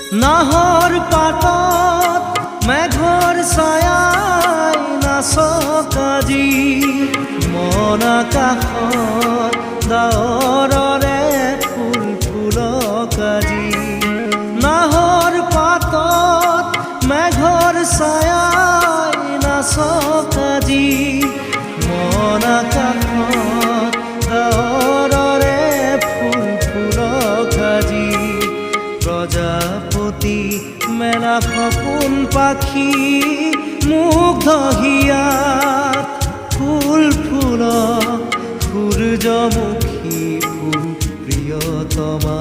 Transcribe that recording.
নাহৰ পাতত মেঘৰ ছায়াই নাচক আজি মন আকাশত ডাৱৰৰে ফুল ফুলক আজি নাহৰ পাতত মেঘৰ ছায়াই নাচক আজি মন আকাশত ডাৱৰৰে ফুল ফুলক আজি প্ৰজাপতি মেলা সপোন পাখি মুগ্ধ হিয়াত ফুল ফুলক সূৰ্যমুখী ফুল প্ৰিয়তমা।